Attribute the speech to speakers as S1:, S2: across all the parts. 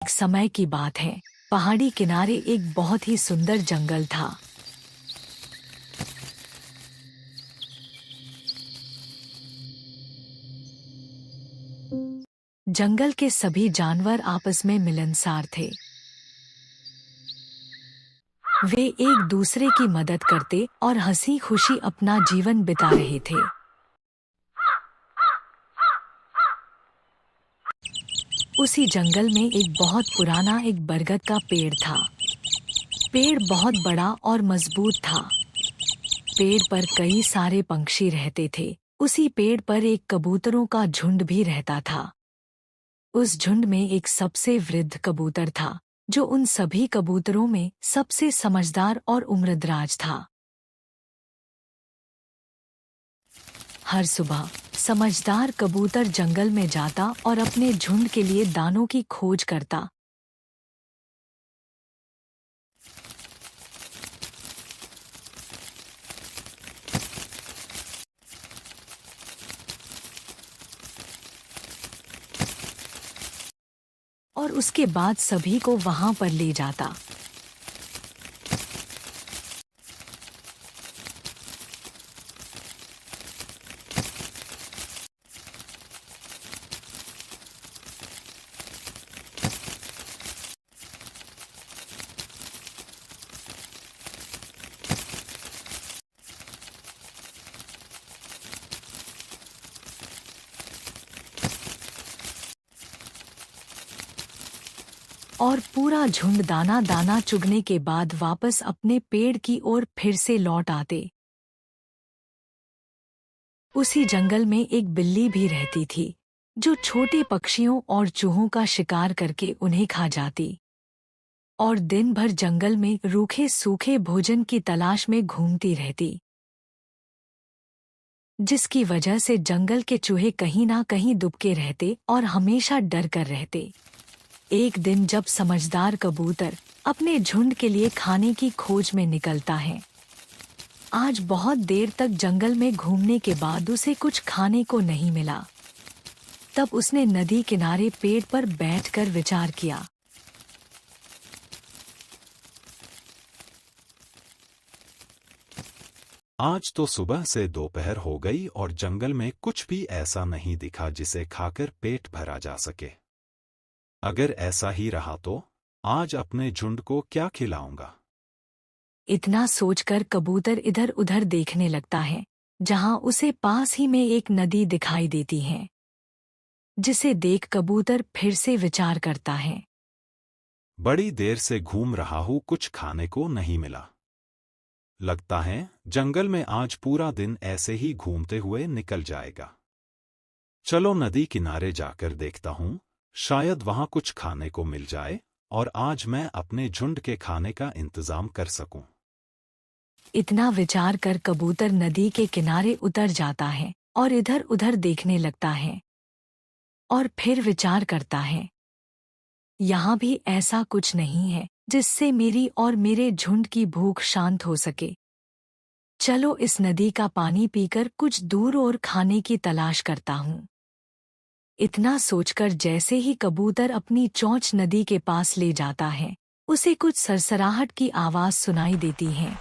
S1: एक समय की बात है। पहाड़ी किनारे एक बहुत ही सुंदर जंगल था। जंगल के सभी जानवर आपस में मिलनसार थे। वे एक दूसरे की मदद करते और हंसी खुशी अपना जीवन बिता रहे थे। उसी जंगल में एक बहुत पुराना एक बरगद का पेड़ था। पेड़ बहुत बड़ा और मजबूत था। पेड़ पर कई सारे पंछी रहते थे। उसी पेड़ पर एक कबूतरों का झुंड भी रहता था। उस झुंड में एक सबसे वृद्ध कबूतर था, जो उन सभी कबूतरों में सबसे समझदार और उम्रदराज था। हर सुबह समझदार कबूतर जंगल में जाता और अपने झुंड के लिए दानों की खोज करता। और उसके बाद सभी को वहां पर ले जाता। और पूरा झुंड दाना दाना चुगने के बाद वापस अपने पेड़ की ओर फिर से लौट आते। उसी जंगल में एक बिल्ली भी रहती थी, जो छोटे पक्षियों और चूहों का शिकार करके उन्हें खा जाती और दिन भर जंगल में रूखे सूखे भोजन की तलाश में घूमती रहती, जिसकी वजह से जंगल के चूहे कहीं ना कहीं दुबके रहते और हमेशा डर कर रहते। एक दिन जब समझदार कबूतर अपने झुंड के लिए खाने की खोज में निकलता है। आज बहुत देर तक जंगल में घूमने के बाद उसे कुछ खाने को नहीं मिला। तब उसने नदी किनारे पेड़ पर बैठकर विचार किया।
S2: आज तो सुबह से दोपहर हो गई और जंगल में कुछ भी ऐसा नहीं दिखा जिसे खाकर पेट भरा जा सके। अगर ऐसा ही रहा तो आज अपने झुंड को क्या खिलाऊंगा?
S1: इतना सोचकर कबूतर इधर उधर देखने लगता है, जहां उसे पास ही में एक नदी दिखाई देती है, जिसे देख कबूतर फिर से विचार करता है।
S2: बड़ी देर से घूम रहा हूँ, कुछ खाने को नहीं मिला। लगता है जंगल में आज पूरा दिन ऐसे ही घूमते हुए निकल जाएगा। चलो नदी किनारे जाकर देखता हूँ, शायद वहाँ कुछ खाने को मिल जाए और आज मैं अपने झुंड के खाने का इंतजाम कर सकूं।
S1: इतना विचार कर कबूतर नदी के किनारे उतर जाता है और इधर उधर देखने लगता है और फिर विचार करता है, यहाँ भी ऐसा कुछ नहीं है जिससे मेरी और मेरे झुंड की भूख शांत हो सके। चलो इस नदी का पानी पीकर कुछ दूर और खाने की तलाश करता हूँ। इतना सोचकर जैसे ही कबूतर अपनी चोंच नदी के पास ले जाता है, उसे कुछ सरसराहट की आवाज सुनाई देती है।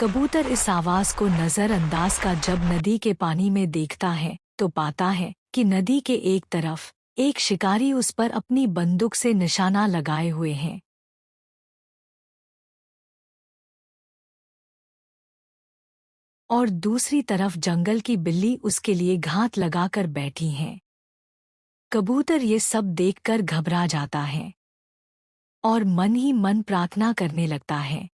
S1: कबूतर इस आवाज को नजरअंदाज का जब नदी के पानी में देखता है, तो पाता है कि नदी के एक तरफ एक शिकारी उस पर अपनी बंदूक से निशाना लगाए हुए हैं और दूसरी तरफ जंगल की बिल्ली उसके लिए घात लगाकर बैठी है। कबूतर ये सब देखकर घबरा जाता है और मन ही मन प्रार्थना करने लगता है।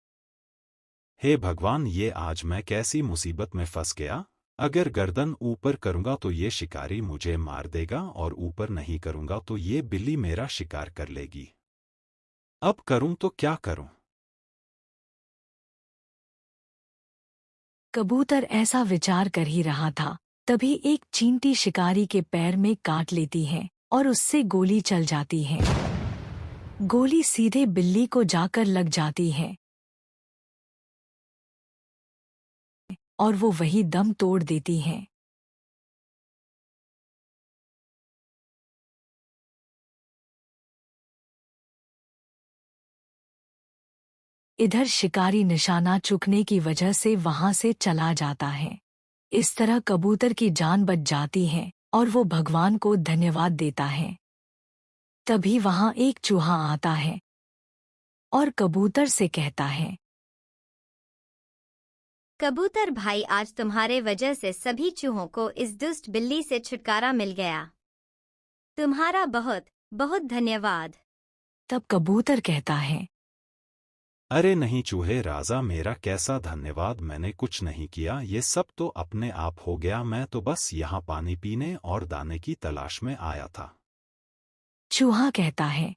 S2: हे भगवान, ये आज मैं कैसी मुसीबत में फंस गया। अगर गर्दन ऊपर करूंगा तो ये शिकारी मुझे मार देगा और ऊपर नहीं करूंगा तो ये बिल्ली मेरा शिकार कर लेगी। अब करूं तो क्या करूं?
S1: कबूतर ऐसा विचार कर ही रहा था, तभी एक चींटी शिकारी के पैर में काट लेती है और उससे गोली चल जाती है। गोली सीधे बिल्ली को जाकर लग जाती है और वो वही दम तोड़ देती है। इधर शिकारी निशाना चूकने की वजह से वहां से चला जाता है। इस तरह कबूतर की जान बच जाती है और वो भगवान को धन्यवाद देता है। तभी वहां एक चूहा आता है और कबूतर से कहता है,
S3: कबूतर भाई, आज तुम्हारे वजह से सभी चूहों को इस दुष्ट बिल्ली से छुटकारा मिल गया। तुम्हारा बहुत बहुत धन्यवाद।
S1: तब कबूतर कहता है,
S2: अरे नहीं चूहे राजा, मेरा कैसा धन्यवाद, मैंने कुछ नहीं किया, ये सब तो अपने आप हो गया, मैं तो बस यहाँ पानी पीने और दाने की तलाश में आया था।
S1: चूहा कहता है,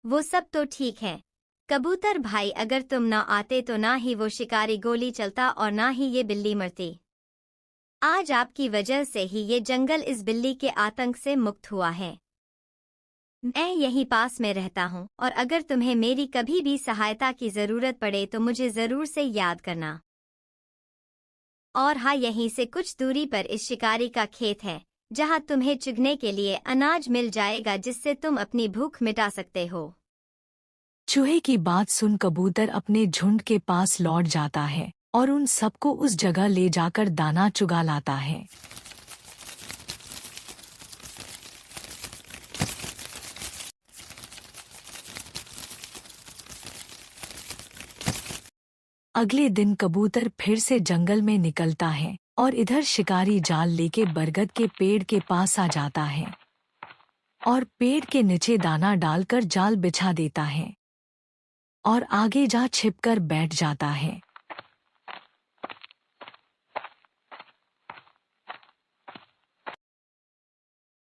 S3: वो सब तो ठीक है कबूतर भाई, अगर तुम ना आते तो ना ही वो शिकारी गोली चलता और ना ही ये बिल्ली मरती। आज आपकी वजह से ही ये जंगल इस बिल्ली के आतंक से मुक्त हुआ है। मैं यहीं पास में रहता हूँ और अगर तुम्हें मेरी कभी भी सहायता की जरूरत पड़े तो मुझे जरूर से याद करना। और हाँ, यहीं से कुछ दूरी पर इस शिकारी का खेत है जहाँ तुम्हें चुगने के लिए अनाज मिल जाएगा, जिससे तुम अपनी भूख मिटा सकते हो।
S1: चूहे की बात सुन कबूतर अपने झुंड के पास लौट जाता है और उन सबको उस जगह ले जाकर दाना चुगा लाता है। अगले दिन कबूतर फिर से जंगल में निकलता है और इधर शिकारी जाल लेके बरगद के पेड़ के पास आ जाता है और पेड़ के नीचे दाना डालकर जाल बिछा देता है और आगे जा छिपकर बैठ जाता है।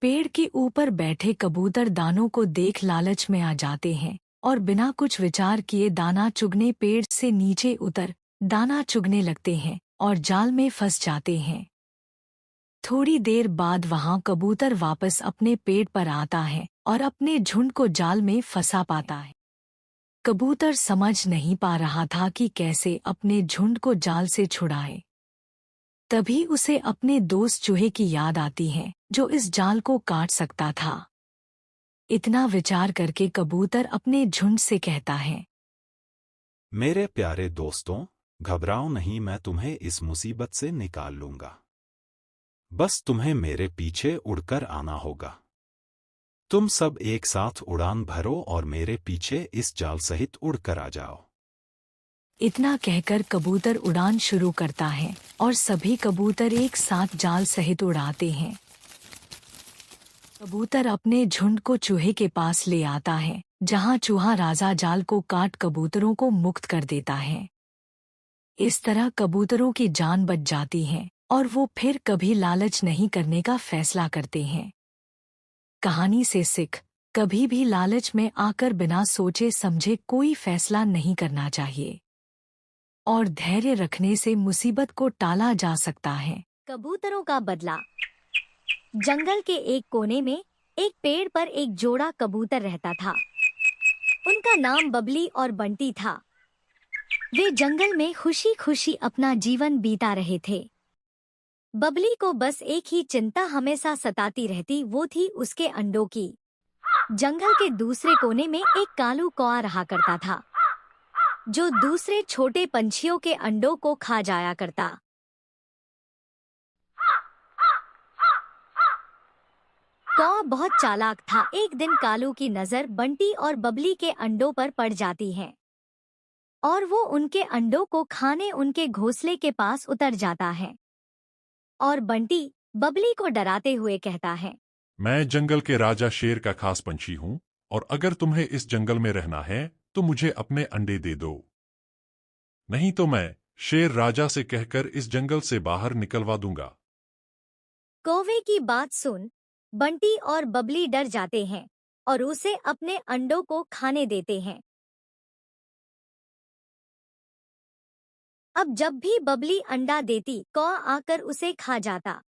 S1: पेड़ के ऊपर बैठे कबूतर दानों को देख लालच में आ जाते हैं और बिना कुछ विचार किए दाना चुगने पेड़ से नीचे उतर दाना चुगने लगते हैं और जाल में फंस जाते हैं। थोड़ी देर बाद वहां कबूतर वापस अपने पेड़ पर आता है और अपने झुंड को जाल में फंसा पाता है। कबूतर समझ नहीं पा रहा था कि कैसे अपने झुंड को जाल से छुड़ाए। तभी उसे अपने दोस्त चूहे की याद आती है जो इस जाल को काट सकता था। इतना विचार करके कबूतर अपने झुंड से कहता है,
S2: मेरे प्यारे दोस्तों, घबराओ नहीं, मैं तुम्हें इस मुसीबत से निकाल लूंगा। बस तुम्हें मेरे पीछे उड़कर आना होगा। तुम सब एक साथ उड़ान भरो और मेरे पीछे इस जाल सहित उड़कर आ जाओ।
S1: इतना कहकर कबूतर उड़ान शुरू करता है और सभी कबूतर एक साथ जाल सहित उड़ाते हैं। कबूतर अपने झुंड को चूहे के पास ले आता है, जहां चूहा राजा जाल को काट कबूतरों को मुक्त कर देता है। इस तरह कबूतरों की जान बच जाती है और वो फिर कभी लालच नहीं करने का फैसला करते हैं। कहानी से सीख, कभी भी लालच में आकर बिना सोचे समझे कोई फैसला नहीं करना चाहिए और धैर्य रखने से मुसीबत को टाला जा सकता है।
S3: कबूतरों का बदला। जंगल के एक कोने में एक पेड़ पर एक जोड़ा कबूतर रहता था। उनका नाम बबली और बंटी था। वे जंगल में खुशी खुशी अपना जीवन बीता रहे थे। बबली को बस एक ही चिंता हमेशा सताती रहती, वो थी उसके अंडों की। जंगल के दूसरे कोने में एक कालू कौआ रहा करता था, जो दूसरे छोटे पंछियों के अंडों को खा जाया करता। कौआ बहुत चालाक था। एक दिन कालू की नजर बंटी और बबली के अंडों पर पड़ जाती है और वो उनके अंडों को खाने उनके घोंसले के पास उतर जाता है और बंटी बबली को डराते हुए कहता है,
S4: मैं जंगल के राजा शेर का खास पंछी हूँ और अगर तुम्हें इस जंगल में रहना है तो मुझे अपने अंडे दे दो, नहीं तो मैं शेर राजा से कहकर इस जंगल से बाहर निकलवा दूंगा।
S3: कौवे की बात सुन बंटी और बबली डर जाते हैं और उसे अपने अंडों को खाने देते हैं। अब जब भी बबली अंडा देती, कौआ आकर उसे खा जाता।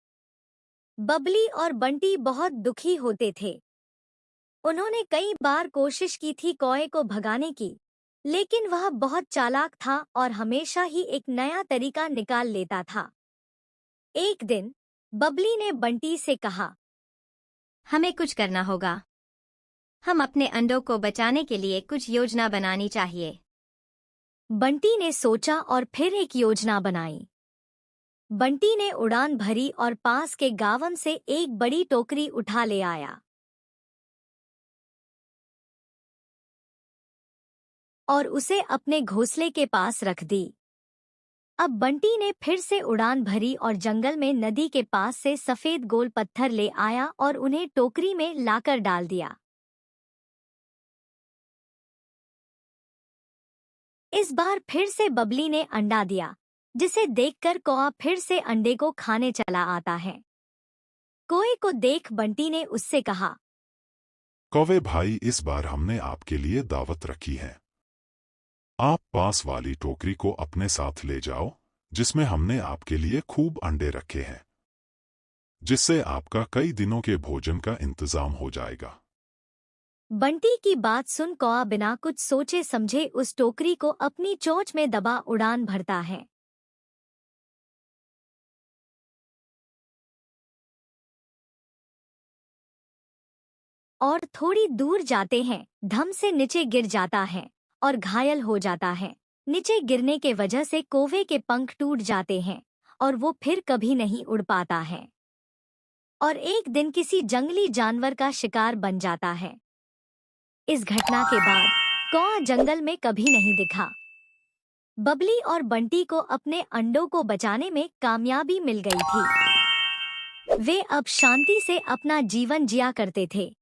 S3: बबली और बंटी बहुत दुखी होते थे। उन्होंने कई बार कोशिश की थी कौए को भगाने की, लेकिन वह बहुत चालाक था और हमेशा ही एक नया तरीका निकाल लेता था। एक दिन बबली ने बंटी से कहा, हमें कुछ करना होगा। हम अपने अंडों को बचाने के लिए कुछ योजना बनानी चाहिए। बंटी ने सोचा और फिर एक योजना बनाई। बंटी ने उड़ान भरी और पास के गांव से एक बड़ी टोकरी उठा ले आया और उसे अपने घोंसले के पास रख दी। अब बंटी ने फिर से उड़ान भरी और जंगल में नदी के पास से सफेद गोल पत्थर ले आया और उन्हें टोकरी में लाकर डाल दिया। इस बार फिर से बबली ने अंडा दिया, जिसे देखकर कौआ फिर से अंडे को खाने चला आता है। कौए को देख बंटी ने उससे कहा,
S4: कौवे भाई, इस बार हमने आपके लिए दावत रखी है। आप पास वाली टोकरी को अपने साथ ले जाओ, जिसमें हमने आपके लिए खूब अंडे रखे हैं, जिससे आपका कई दिनों के भोजन का इंतजाम हो जाएगा।
S3: बंटी की बात सुन कौआ बिना कुछ सोचे समझे उस टोकरी को अपनी चोंच में दबा उड़ान भरता है। और थोड़ी दूर जाते हैं, धम से नीचे गिर जाता है और घायल हो जाता है। नीचे गिरने के वजह से कौवे के पंख टूट जाते हैं और वो फिर कभी नहीं उड़ पाता है और एक दिन किसी जंगली जानवर का शिकार बन जाता है। इस घटना के बाद कौआ जंगल में कभी नहीं दिखा। बबली और बंटी को अपने अंडों को बचाने में कामयाबी मिल गई थी। वे अब शांति से अपना जीवन जिया करते थे।